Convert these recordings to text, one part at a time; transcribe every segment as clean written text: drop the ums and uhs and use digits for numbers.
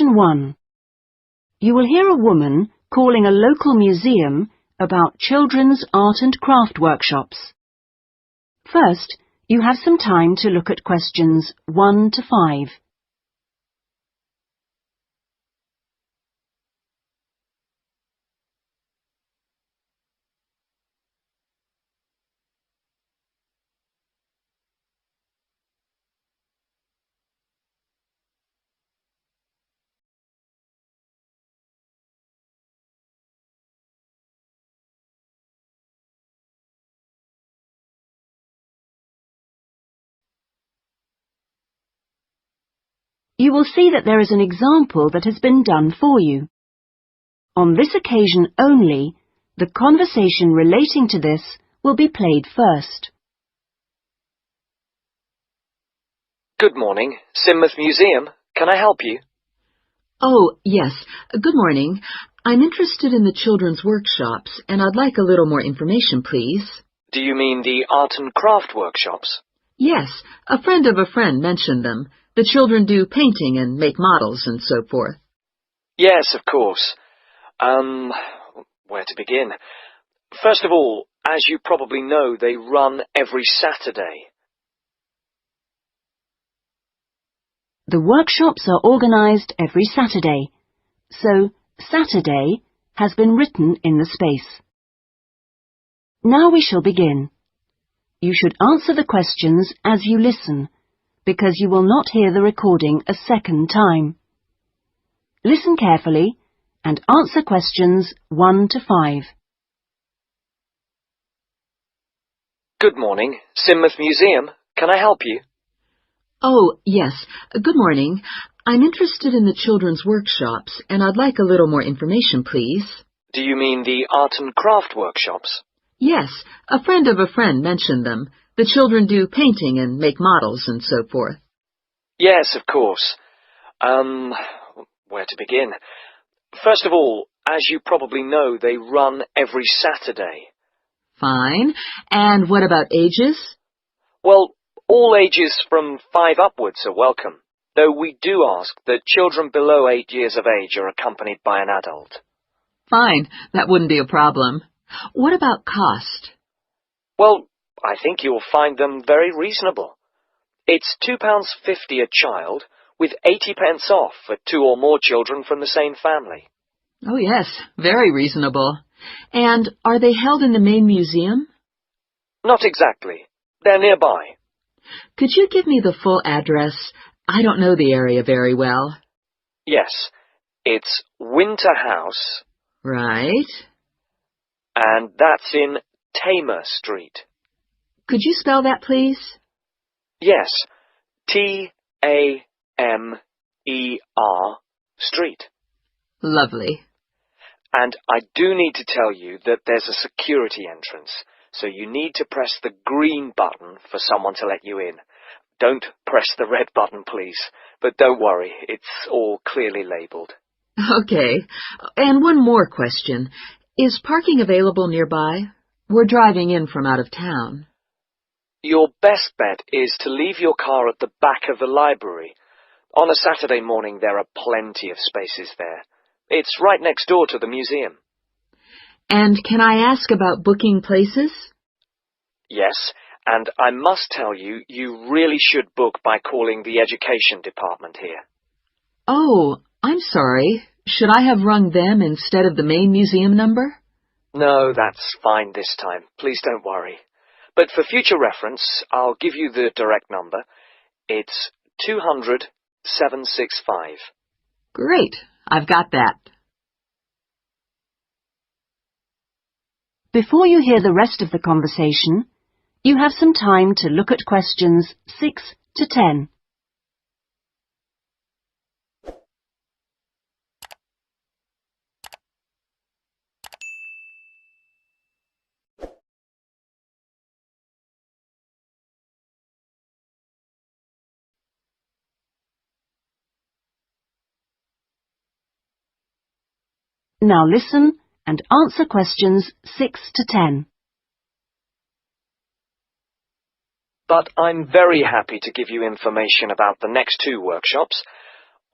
Question 1. You will hear a woman calling a local museum about children's art and craft workshops. First, you have some time to look at questions 1 to 5. You will see that there is an example that has been done for you. On this occasion only, the conversation relating to this will be played first. Good morning, Sidmouth Museum. Can I help you? Oh, yes. Good morning. I'm interested in the children's workshops, and I'd like a little more information, please. Do you mean the art and craft workshops? Yes, a friend of a friend mentioned them. The children do painting and make models and so forth. Yes, of course. Where to begin? First of all, as you probably know, they run every Saturday. The workshops are organised every Saturday, so Saturday has been written in the space. Now we shall begin. You should answer the questions as you listen, because you will not hear the recording a second time. Listen carefully and answer questions 1 to 5. Good morning, Sidmouth Museum. Can I help you? Oh, yes. Good morning. I'm interested in the children's workshops, and I'd like a little more information, please. Do you mean the art and craft workshops? Yes, a friend of a friend mentioned them. The children do painting and make models and so forth. Yes, of course. Where to begin? First of all, as you probably know, they run every Saturday. Fine. And what about ages? Well, all ages from 5 upwards are welcome, though we do ask that children below 8 years of age are accompanied by an adult. Fine. That wouldn't be a problem. What about cost? Well, I think you'll find them very reasonable. It's £2.50 a child, with 80p off for 2 or more children from the same family. Oh, yes. Very reasonable. And are they held in the main museum? Not exactly. They're nearby. Could you give me the full address? I don't know the area very well. Yes, it's Winter House. Right. And that's in Tamer Street. Could you spell that, please? Yes, Tamer Street. Lovely. And I do need to tell you that there's a security entrance, so you need to press the green button for someone to let you in. Don't press the red button, please. But don't worry, it's all clearly labelled. Okay. And one more question. Is parking available nearby? We're driving in from out of town. Your best bet is to leave your car at the back of the library. On a Saturday morning, there are plenty of spaces there. It's right next door to the museum. And can I ask about booking places? Yes, and I must tell you, you really should book by calling the education department here. Oh, I'm sorry. Should I have rung them instead of the main museum number? No, that's fine this time. Please don't worry. But for future reference, I'll give you the direct number. It's 200-765. Great. I've got that. Before you hear the rest of the conversation, you have some time to look at questions 6 to 10. Now listen and answer questions 6 to 10. But I'm very happy to give you information about the next 2 workshops.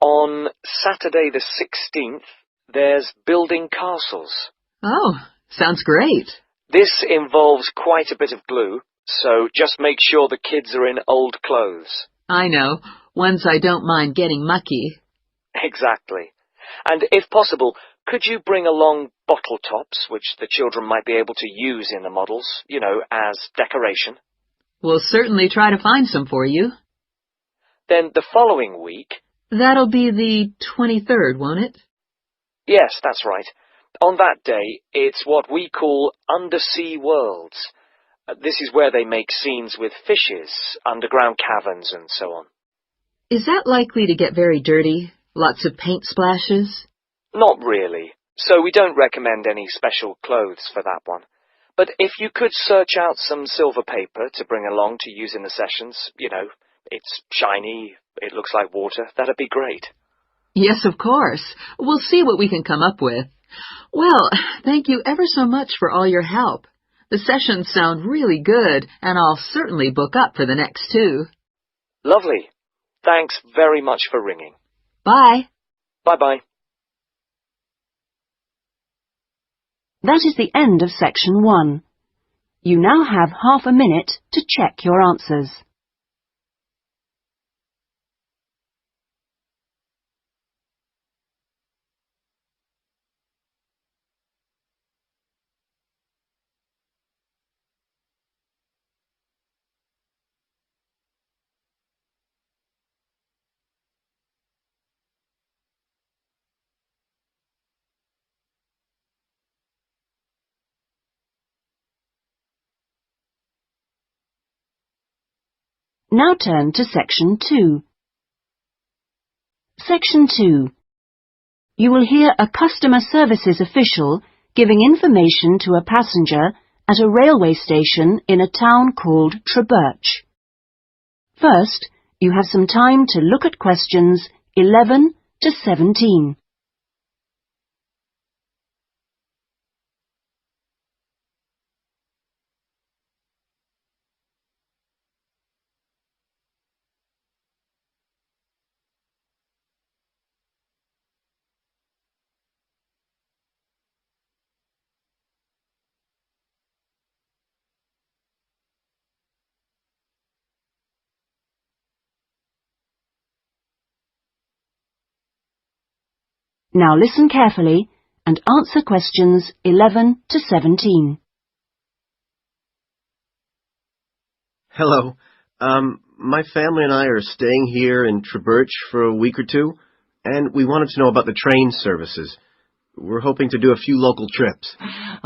On Saturday the 16th, there's building castles. Oh, sounds great. This involves quite a bit of glue, so just make sure the kids are in old clothes. I know, ones I don't mind getting mucky. Exactly. And if possible, could you bring along bottle tops, which the children might be able to use in the models, as decoration? We'll certainly try to find some for you. Then the following week... That'll be the 23rd, won't it? Yes, that's right. On that day, it's what we call undersea worlds. This is where they make scenes with fishes, underground caverns, and so on. Is that likely to get very dirty? Lots of paint splashes? Not really, so we don't recommend any special clothes for that one. But if you could search out some silver paper to bring along to use in the sessions, it's shiny, it looks like water, that'd be great. Yes, of course. We'll see what we can come up with. Well, thank you ever so much for all your help. The sessions sound really good, and I'll certainly book up for the next 2. Lovely. Thanks very much for ringing. Bye. Bye-bye. That is the end of section 1. You now have half a minute to check your answers. Now turn to section 2. Section 2. You will hear a customer services official giving information to a passenger at a railway station in a town called Trebirch. First, you have some time to look at questions 11 to 17. Now listen carefully and answer questions 11 to 17. Hello. My family and I are staying here in Trebirch for a week or 2, and we wanted to know about the train services. We're hoping to do a few local trips.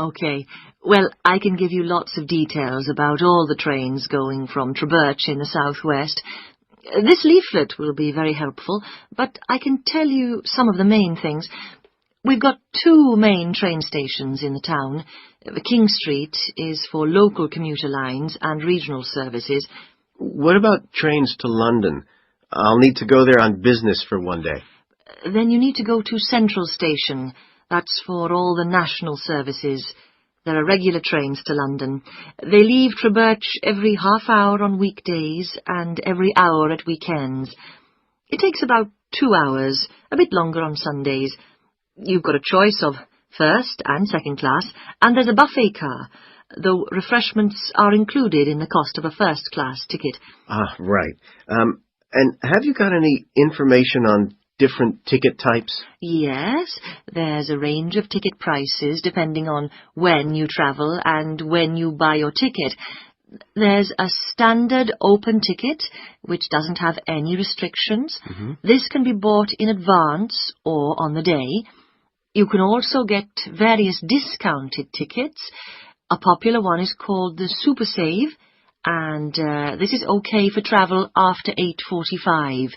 Okay. Well, I can give you lots of details about all the trains going from Trebirch in the southwest. This leaflet will be very helpful, but I can tell you some of the main things. We've got 2 main train stations in the town. King Street is for local commuter lines and regional services. What about trains to London? I'll need to go there on business for one day. Then you need to go to Central Station. That's for all the national services. There are regular trains to London. They leave Trebirch every half hour on weekdays and every hour at weekends. It takes about 2 hours, a bit longer on Sundays. You've got a choice of first and second class, and there's a buffet car, though refreshments are included in the cost of a first-class ticket. Ah, right. And have you got any information on different ticket types? Yes, there's a range of ticket prices depending on when you travel and when you buy your ticket. There's a standard open ticket, which doesn't have any restrictions. This can be bought in advance or on the day. You can also get various discounted tickets. A popular one is called the Super Save, and this is okay for travel after 8:45.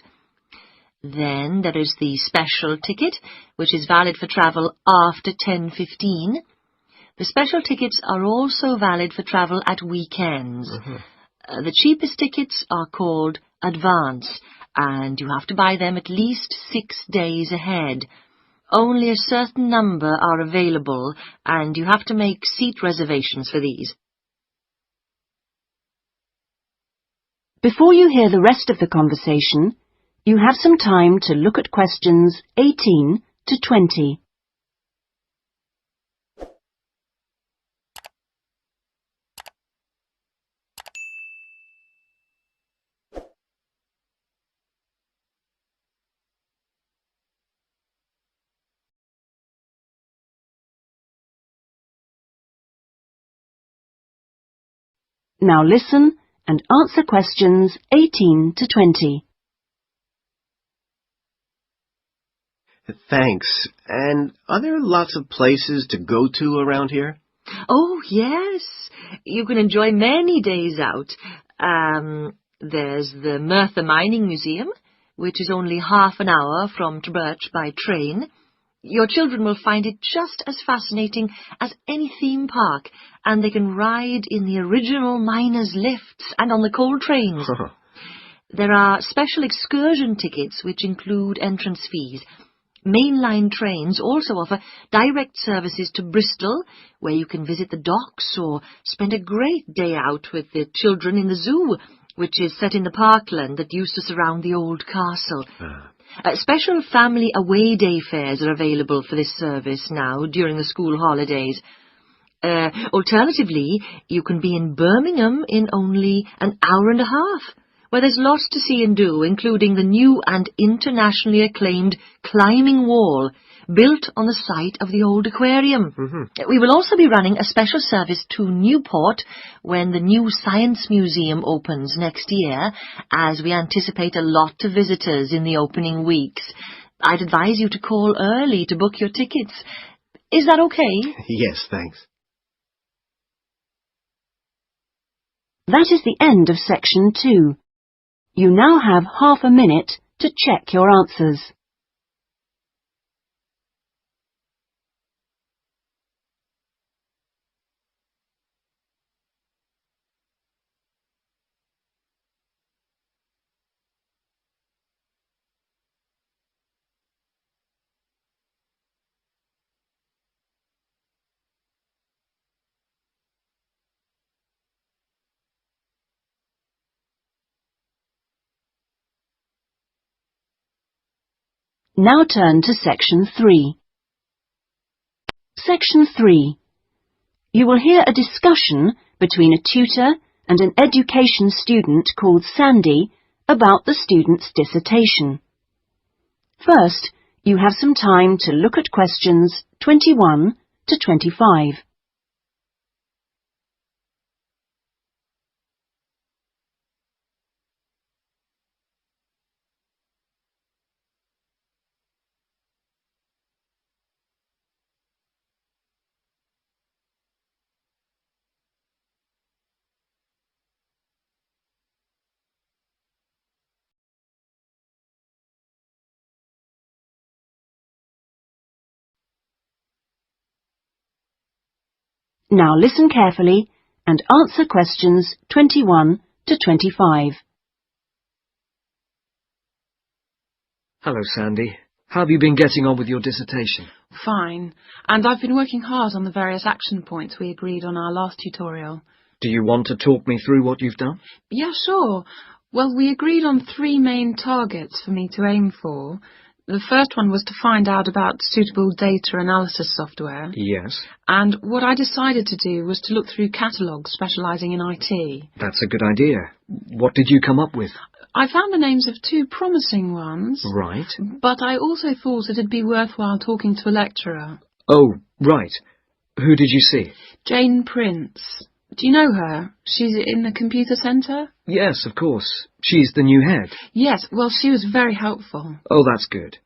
Then there is the special ticket, which is valid for travel after 10:15. The special tickets are also valid for travel at weekends. The cheapest tickets are called advance, and you have to buy them at least 6 days ahead. Only a certain number are available, and you have to make seat reservations for these. Before you hear the rest of the conversation, you have some time to look at questions 18 to 20. Now listen and answer questions 18 to 20. Thanks. And are there lots of places to go to around here? Oh, yes. You can enjoy many days out. There's the Merthyr Mining Museum, which is only half an hour from Trubirch by train. Your children will find it just as fascinating as any theme park, and they can ride in the original miners' lifts and on the coal trains. There are special excursion tickets which include entrance fees. Mainline trains also offer direct services to Bristol, where you can visit the docks or spend a great day out with the children in the zoo, which is set in the parkland that used to surround the old castle. Special family away day fares are available for this service now during the school holidays. Alternatively, you can be in Birmingham in only an hour and a half, where there's lots to see and do, including the new and internationally acclaimed climbing wall built on the site of the old aquarium. We will also be running a special service to Newport when the new Science Museum opens next year, as we anticipate a lot of visitors in the opening weeks. I'd advise you to call early to book your tickets. Is that okay? Yes, thanks. That is the end of section 2. You now have half a minute to check your answers. Now turn to section 3. Section 3. You will hear a discussion between a tutor and an education student called Sandy about the student's dissertation. First, you have some time to look at questions 21 to 25. Now listen carefully and answer questions 21 to 25. Hello, Sandy. How have you been getting on with your dissertation? Fine, and I've been working hard on the various action points we agreed on our last tutorial. Do you want to talk me through what you've done? Yeah, sure. Well, we agreed on 3 main targets for me to aim for. The first one was to find out about suitable data analysis software. Yes. And what I decided to do was to look through catalogues specialising in IT. That's a good idea. What did you come up with? I found the names of 2 promising ones. Right. But I also thought it'd be worthwhile talking to a lecturer. Oh, right. Who did you see? Jane Prince. Do you know her? She's in the computer centre? Yes, of course. She's the new head. Yes, well, she was very helpful. Oh, that's good.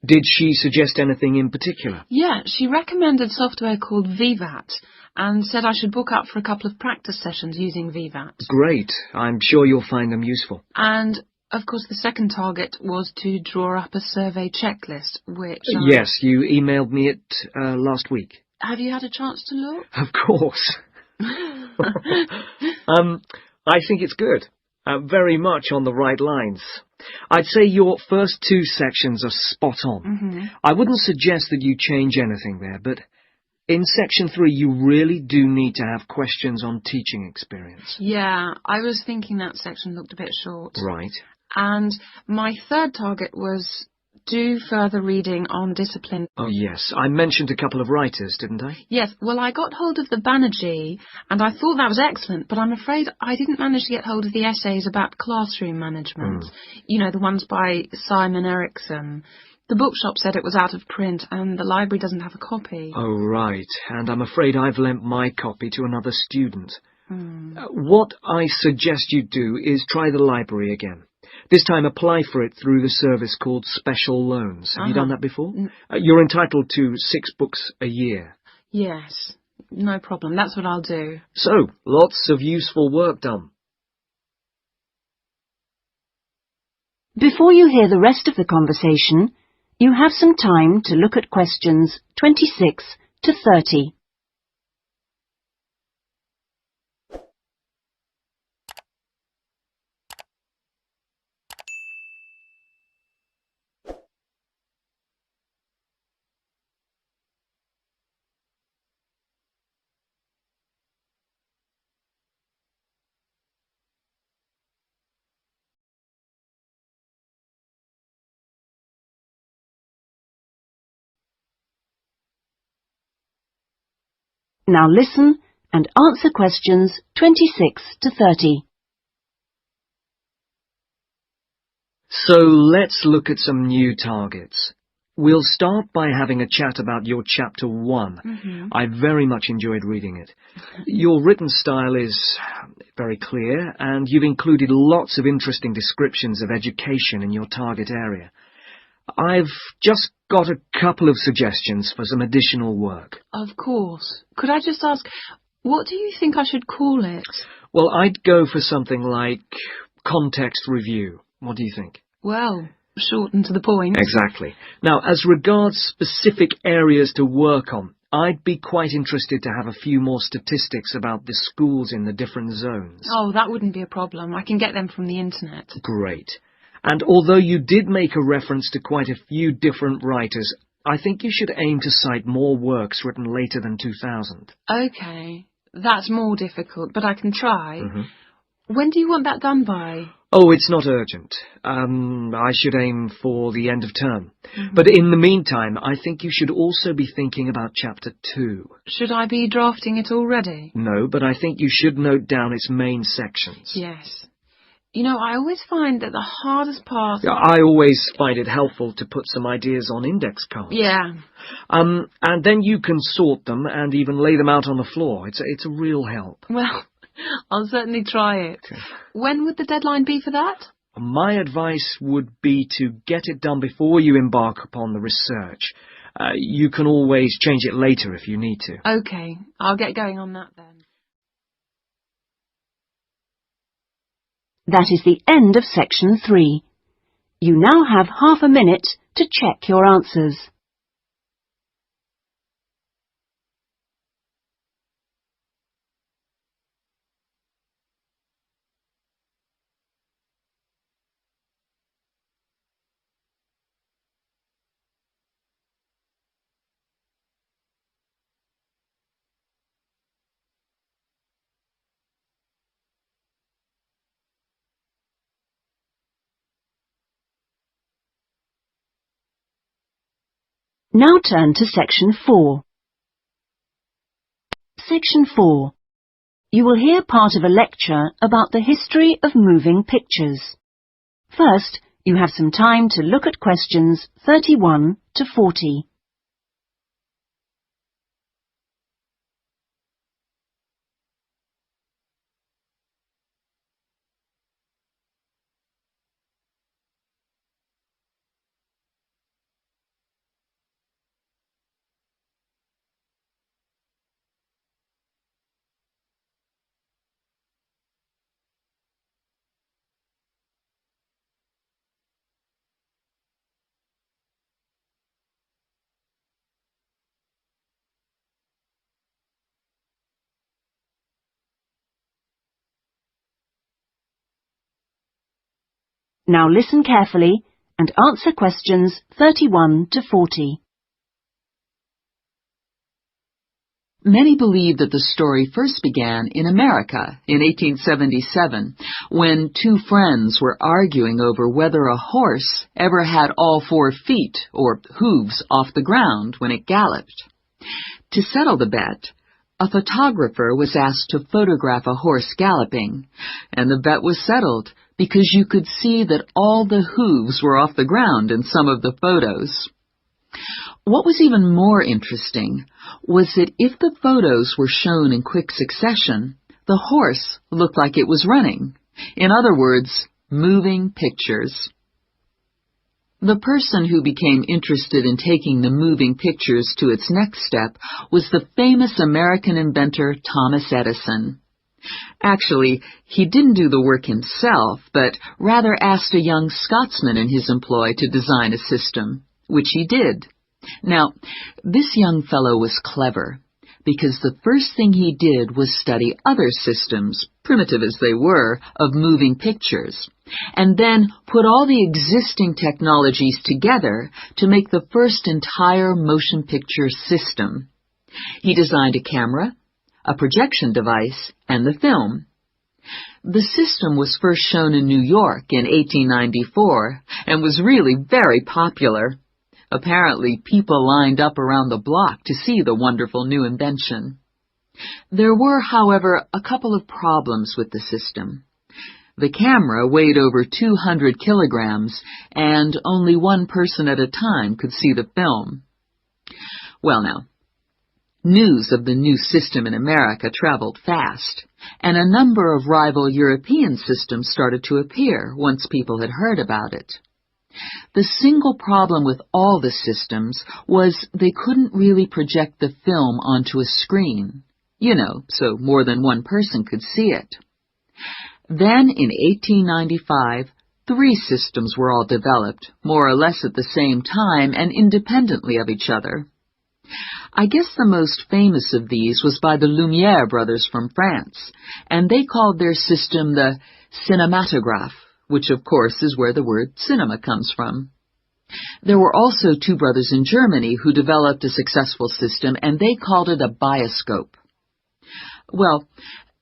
Did she suggest anything in particular? Yeah, she recommended software called VVAT and said I should book up for a couple of practice sessions using VVAT. Great. I'm sure you'll find them useful. And, of course, the second target was to draw up a survey checklist, which... Yes, you emailed me it last week. Have you had a chance to look? Of course. I think it's good. Very much on the right lines. I'd say your first 2 sections are spot on. I wouldn't suggest that you change anything there, but in section 3 you really do need to have questions on teaching experience. Yeah, I was thinking that section looked a bit short. Right. And my third target was do further reading on discipline. Oh, yes. I mentioned a couple of writers, didn't I? Yes, well, I got hold of the Banerjee, and I thought that was excellent, but I'm afraid I didn't manage to get hold of the essays about classroom management. You know, the ones by Simon Erickson. The bookshop said it was out of print, and the library doesn't have a copy. Oh, right. And I'm afraid I've lent my copy to another student. What I suggest you do is try the library again. This time apply for it through the service called Special Loans. Have you done that before? You're entitled to 6 books a year. Yes, no problem. That's what I'll do. So, lots of useful work done. Before you hear the rest of the conversation, you have some time to look at questions 26 to 30. Now listen and answer questions 26 to 30. So let's look at some new targets. We'll start by having a chat about your Chapter 1. I very much enjoyed reading it. Your written style is very clear, and you've included lots of interesting descriptions of education in your target area. I've just got a couple of suggestions for some additional work. Of course. Could I just ask, what do you think I should call it? Well, I'd go for something like context review. What do you think? Well, short and to the point. Exactly. Now, as regards specific areas to work on, I'd be quite interested to have a few more statistics about the schools in the different zones. Oh, that wouldn't be a problem. I can get them from the internet. Great. And although you did make a reference to quite a few different writers, I think you should aim to cite more works written later than 2000. OK. That's more difficult, but I can try. When do you want that done by? Oh, it's not urgent. I should aim for the end of term. But in the meantime, I think you should also be thinking about Chapter 2. Should I be drafting it already? No, but I think you should note down its main sections. Yes. You know, I always find that the hardest part... I always find it helpful to put some ideas on index cards. Yeah. And then you can sort them and even lay them out on the floor. It's a real help. Well, I'll certainly try it. When would the deadline be for that? My advice would be to get it done before you embark upon the research. You can always change it later if you need to. OK, I'll get going on that then. That is the end of section 3. You now have half a minute to check your answers. Now turn to section 4. Section 4. You will hear part of a lecture about the history of moving pictures. First, you have some time to look at questions 31 to 40. Now listen carefully and answer questions 31 to 40. Many believe that the story first began in America in 1877, when two friends were arguing over whether a horse ever had all 4 feet, or hooves, off the ground when it galloped. To settle the bet, a photographer was asked to photograph a horse galloping, and the bet was settled because you could see that all the hooves were off the ground in some of the photos. What was even more interesting was that if the photos were shown in quick succession, the horse looked like it was running. In other words, moving pictures. The person who became interested in taking the moving pictures to its next step was the famous American inventor Thomas Edison. Actually, he didn't do the work himself, but rather asked a young Scotsman in his employ to design a system, which he did. Now, this young fellow was clever, because the first thing he did was study other systems, primitive as they were, of moving pictures, and then put all the existing technologies together to make the first entire motion picture system. He designed a camera, a projection device, and the film. The system was first shown in New York in 1894 and was really very popular. Apparently, people lined up around the block to see the wonderful new invention. There were, however, a couple of problems with the system. The camera weighed over 200 kilograms, and only one person at a time could see the film. Well now, news of the new system in America traveled fast, and a number of rival European systems started to appear once people had heard about it. The single problem with all the systems was they couldn't really project the film onto a screen, so more than one person could see it. Then, in 1895, 3 systems were all developed, more or less at the same time and independently of each other. I guess the most famous of these was by the Lumière brothers from France, and they called their system the cinematograph, which of course is where the word cinema comes from. There were also 2 brothers in Germany who developed a successful system, and they called it a bioscope. Well,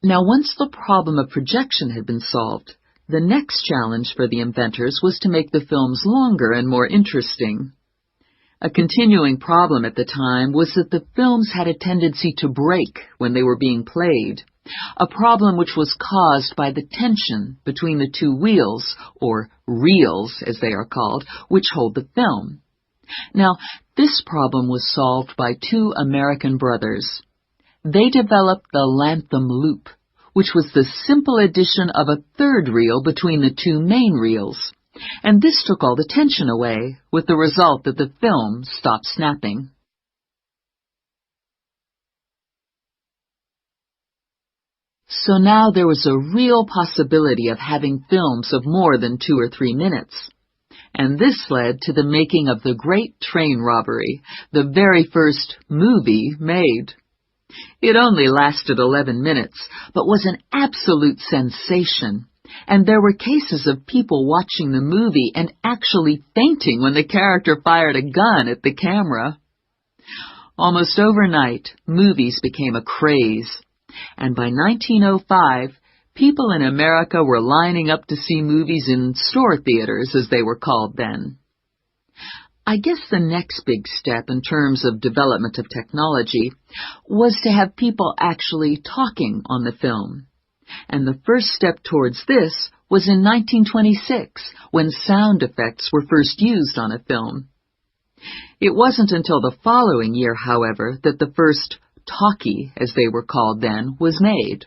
now once the problem of projection had been solved, the next challenge for the inventors was to make the films longer and more interesting. A continuing problem at the time was that the films had a tendency to break when they were being played, a problem which was caused by the tension between the 2 wheels, or reels as they are called, which hold the film. Now, this problem was solved by 2 American brothers. They developed the Lantham loop, which was the simple addition of a 3rd reel between the 2 main reels, and this took all the tension away, with the result that the film stopped snapping. So now there was a real possibility of having films of more than 2 or 3 minutes. And this led to the making of the Great Train Robbery, the very first movie made. It only lasted 11 minutes, but was an absolute sensation, and there were cases of people watching the movie and actually fainting when the character fired a gun at the camera. Almost overnight, movies became a craze, and by 1905, people in America were lining up to see movies in store theaters, as they were called then. I guess the next big step in terms of development of technology was to have people actually talking on the film. And the first step towards this was in 1926, when sound effects were first used on a film. It wasn't until the following year, however, that the first talkie, as they were called then, was made.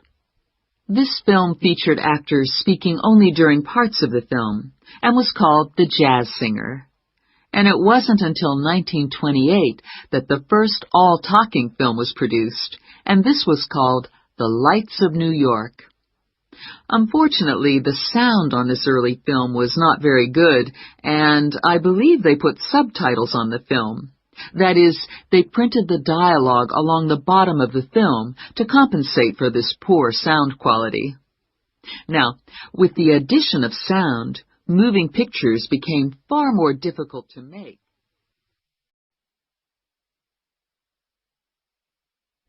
This film featured actors speaking only during parts of the film, and was called The Jazz Singer. And it wasn't until 1928 that the first all-talking film was produced, and this was called The Lights of New York. Unfortunately, the sound on this early film was not very good, and I believe they put subtitles on the film. That is, they printed the dialogue along the bottom of the film to compensate for this poor sound quality. Now, with the addition of sound, moving pictures became far more difficult to make.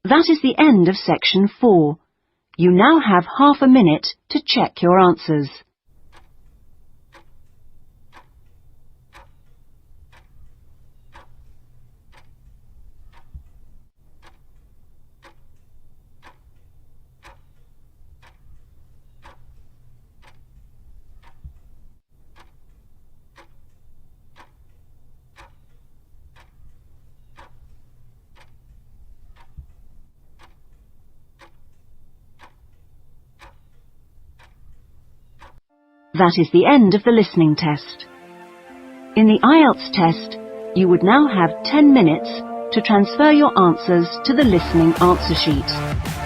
That is the end of section 4. You now have half a minute to check your answers. That is the end of the listening test. In the IELTS test, you would now have 10 minutes to transfer your answers to the listening answer sheet.